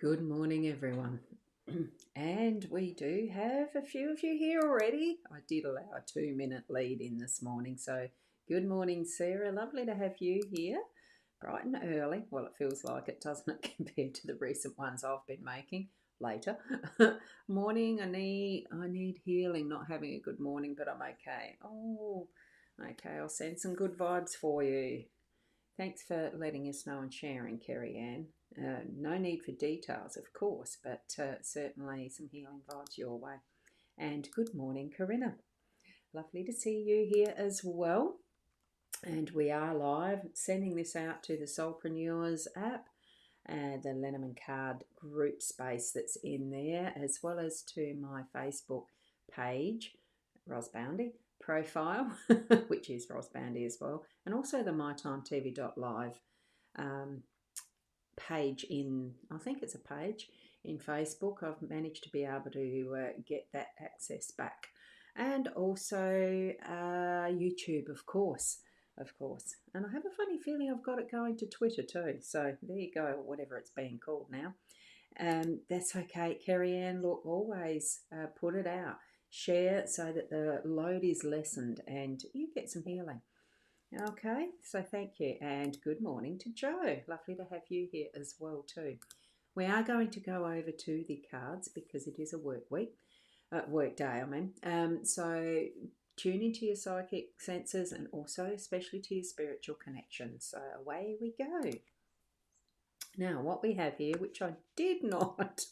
Good morning, everyone. And we do have a few of you here already. I did allow a 2-minute lead in this morning. So, good morning, Sarah. Lovely to have you here bright and early. Well, it feels like it, doesn't it, compared to the recent ones I've been making later. Morning, I need healing, not having a good morning, but I'm okay. Oh, okay, I'll send some good vibes for you. Thanks for letting us know and sharing, Kerry Ann. No need for details, of course, but certainly some healing vibes your way. And good morning, Corinna. Lovely to see you here as well. And we are live, sending this out to the Soulpreneurs app and the Lenormand card group space that's in there, as well as to my Facebook page, Boundy profile, which is Boundy as well, and also the mytimetv.live page in, I think it's a page in Facebook. I've managed to be able to get that access back. And also YouTube, of course. And I have a funny feeling I've got it going to Twitter too. So there you go, whatever it's being called now. That's okay, Kerry Ann. Look, always put it out. Share so that the load is lessened and you get some healing. Okay, so thank you, and good morning to Joe. Lovely to have you here as well too. We are going to go over to the cards because it is a work day. So tune into your psychic senses and also especially to your spiritual connection. So away we go. Now, what we have here, which I did not,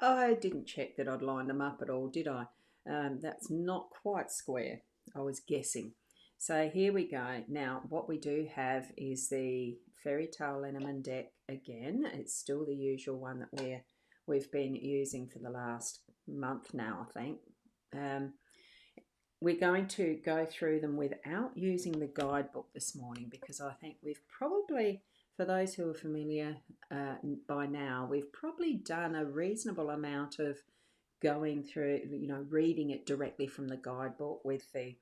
I didn't check that I'd lined them up at all, did I? That's not quite square. I was guessing. So here we go. Now, what we do have is the Fairy Tale Lenormand deck again. It's still the usual one that we've been using for the last month now, I think. We're going to go through them without using the guidebook this morning because I think we've probably, for those who are familiar by now, we've probably done a reasonable amount of going through, reading it directly from the guidebook with the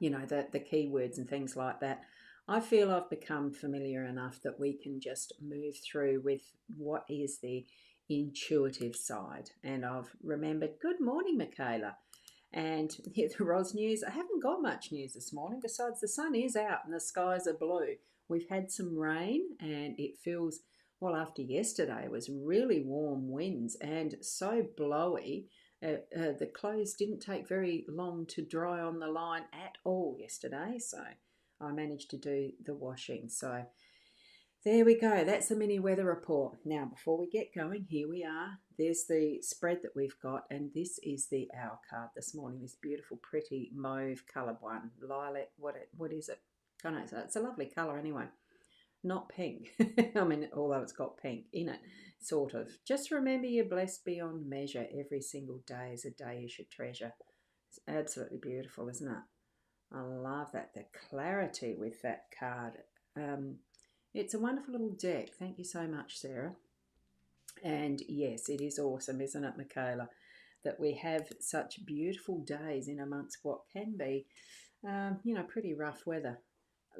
the keywords and things like that. I feel I've become familiar enough that we can just move through with what is the intuitive side. And I've remembered, good morning, Michaela. And the Ros news, I haven't got much news this morning besides the sun is out and the skies are blue. We've had some rain and it feels, well, after yesterday it was really warm winds and so blowy. The clothes didn't take very long to dry on the line at all yesterday, so I managed to do the washing. So there we go. That's the mini weather report. Now, before we get going, here we are. There's the spread that we've got, and this is the Owl card this morning, this beautiful, pretty mauve coloured one. Lilac, what is it? I don't know, it's a lovely colour anyway. Not pink. I mean, although it's got pink in it, sort of. Just remember you're blessed beyond measure. Every single day is a day you should treasure. It's absolutely beautiful, isn't it? I love that. The clarity with that card. It's a wonderful little deck. Thank you so much, Sarah. And yes, it is awesome, isn't it, Michaela, that we have such beautiful days in amongst what can be, pretty rough weather.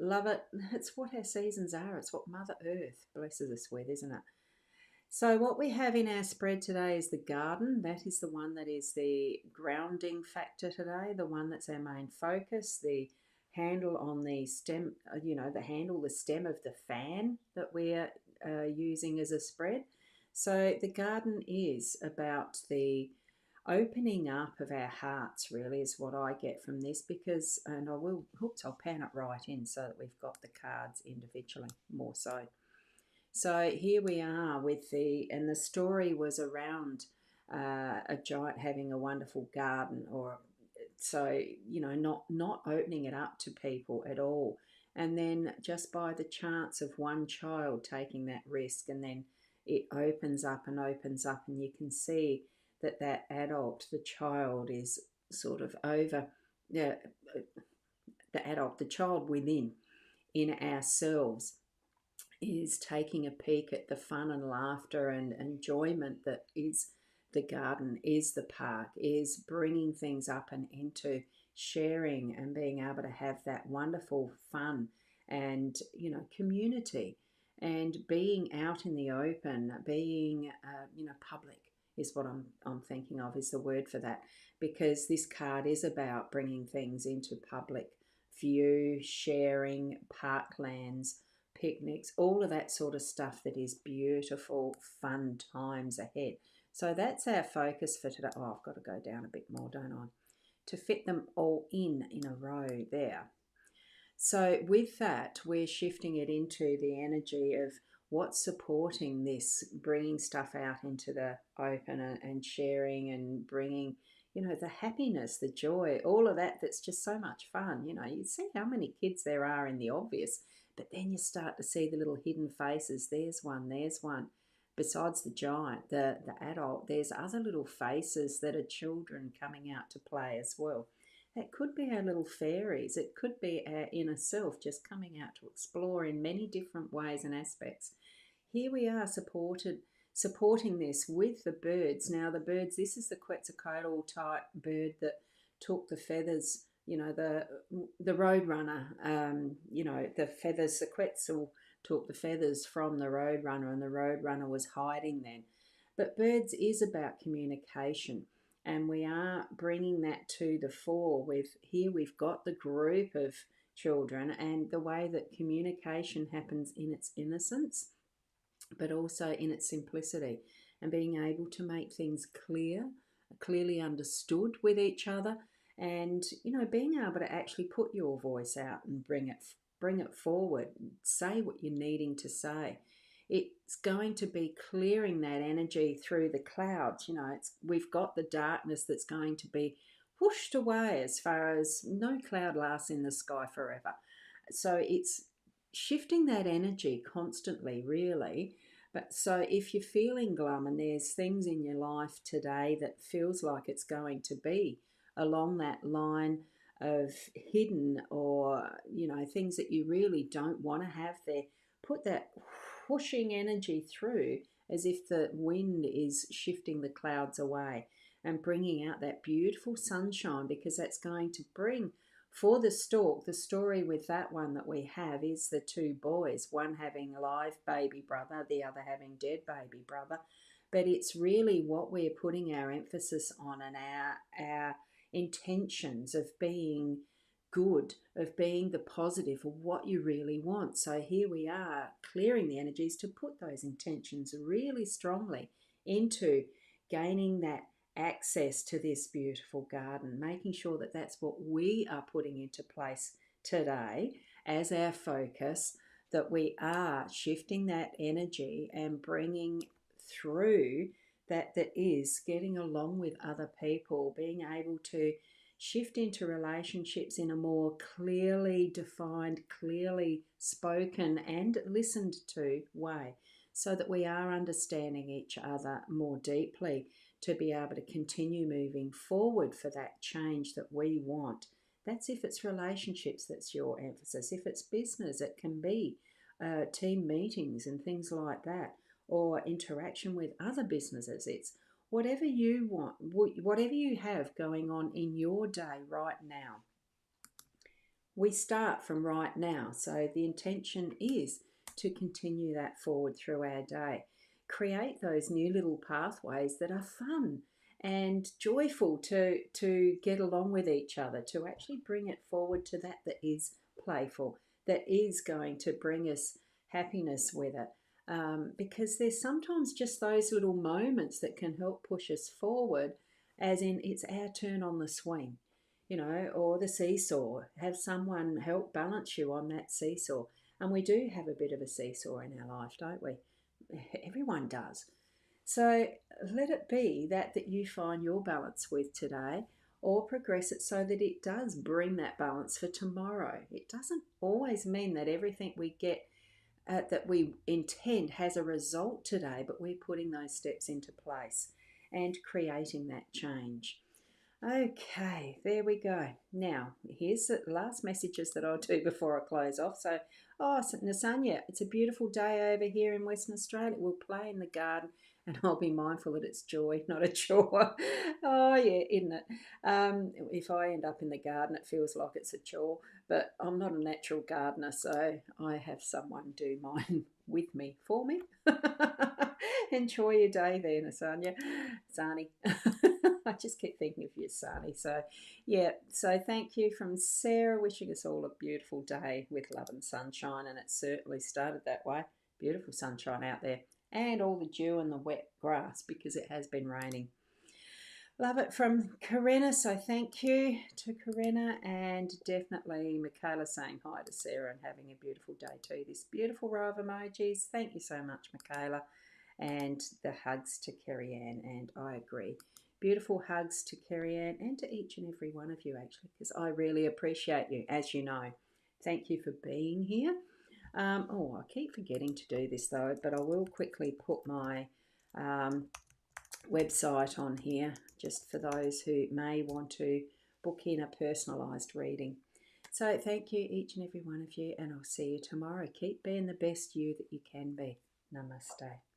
Love it. It's what our seasons are. It's what Mother Earth blesses us with, isn't it? So what we have in our spread today is the garden. That is the one that is the grounding factor today, the one that's our main focus, the handle on the stem, the stem of the fan that we're using as a spread. So the garden is about the opening up of our hearts, really, is what I get from this, because, and I'll pan it right in so that we've got the cards individually more so. So here we are with and the story was around a giant having a wonderful garden, or so, not opening it up to people at all. And then just by the chance of one child taking that risk, and then it opens up, and you can see that adult, the child, is sort of over, the child within, in ourselves, is taking a peek at the fun and laughter and enjoyment that is the garden, is the park, is bringing things up and into sharing and being able to have that wonderful fun and, community. and being out in the open, being public is what I'm thinking of, is the word for that, because this card is about bringing things into public view, sharing, parklands, picnics, all of that sort of stuff that is beautiful, fun times ahead. So that's our focus for today. Oh, I've got to go down a bit more, don't I? To fit them all in a row there. So with that, we're shifting it into the energy of what's supporting this, bringing stuff out into the open and sharing and bringing, the happiness, the joy, all of that. That's just so much fun. You see how many kids there are in the obvious, but then you start to see the little hidden faces. There's one, there's one. Besides the giant, the adult, there's other little faces that are children coming out to play as well. It could be our little fairies. It could be our inner self just coming out to explore in many different ways and aspects. Here we are supporting this with the birds. Now the birds, this is the Quetzalcoatl type bird that took the feathers, the roadrunner, the feathers, the Quetzal took the feathers from the roadrunner, and the roadrunner was hiding then. But birds is about communication, and we are bringing that to the fore. Here we've got the group of children and the way that communication happens in its innocence, but also in its simplicity, and being able to make things clearly understood with each other, and being able to actually put your voice out and bring it forward, say what you're needing to say. It's going to be clearing that energy through the clouds. We've got the darkness that's going to be whooshed away, as far as no cloud lasts in the sky forever. So it's shifting that energy constantly, really. But so if you're feeling glum and there's things in your life today that feels like it's going to be along that line of hidden, or things that you really don't want to have there, put that whooshing energy through, as if the wind is shifting the clouds away and bringing out that beautiful sunshine, because that's going to bring for the stalk. The story with that one that we have is the two boys, one having live baby brother, the other having dead baby brother. But it's really what we're putting our emphasis on, and our intentions of being good, of being the positive, of what you really want. So here we are clearing the energies to put those intentions really strongly into gaining that access to this beautiful garden, making sure that that's what we are putting into place today as our focus, that we are shifting that energy and bringing through that is getting along with other people, being able to shift into relationships in a more clearly defined, clearly spoken and listened to way, so that we are understanding each other more deeply, to be able to continue moving forward for that change that we want. That's if it's relationships that's your emphasis. If it's business, it can be team meetings and things like that, or interaction with other businesses. It's whatever you want, whatever you have going on in your day right now. We start from right now. So the intention is to continue that forward through our day. Create those new little pathways that are fun and joyful to get along with each other, to actually bring it forward to that is playful, that is going to bring us happiness with it. Because there's sometimes just those little moments that can help push us forward, as in it's our turn on the swing, or the seesaw. Have someone help balance you on that seesaw. And we do have a bit of a seesaw in our life, don't we? Everyone does. So let it be that you find your balance with today, or progress it so that it does bring that balance for tomorrow. It doesn't always mean that everything we get that we intend has a result today, but we're putting those steps into place and creating that change. Okay, there we go. Now, here's the last messages that I'll do before I close off. So, Nasanya, it's a beautiful day over here in Western Australia. We'll play in the garden and I'll be mindful that it's joy, not a chore. Oh, yeah, isn't it? If I end up in the garden, it feels like it's a chore, but I'm not a natural gardener, so I have someone do mine with me for me. Enjoy your day there, Nasanya. Sani. I just keep thinking of you, Sani. So, yeah, so thank you from Sarah, wishing us all a beautiful day with love and sunshine, and it certainly started that way. Beautiful sunshine out there, and all the dew and the wet grass because it has been raining. Love it from Corinna, so thank you to Corinna, and definitely Michaela saying hi to Sarah and having a beautiful day too. This beautiful row of emojis. Thank you so much, Michaela, and the hugs to Kerry Ann, and I agree. Beautiful hugs to Kerry Ann and to each and every one of you, actually, because I really appreciate you, as you know. Thank you for being here. I keep forgetting to do this though, but I will quickly put my website on here just for those who may want to book in a personalised reading. So thank you, each and every one of you, and I'll see you tomorrow. Keep being the best you that you can be. Namaste.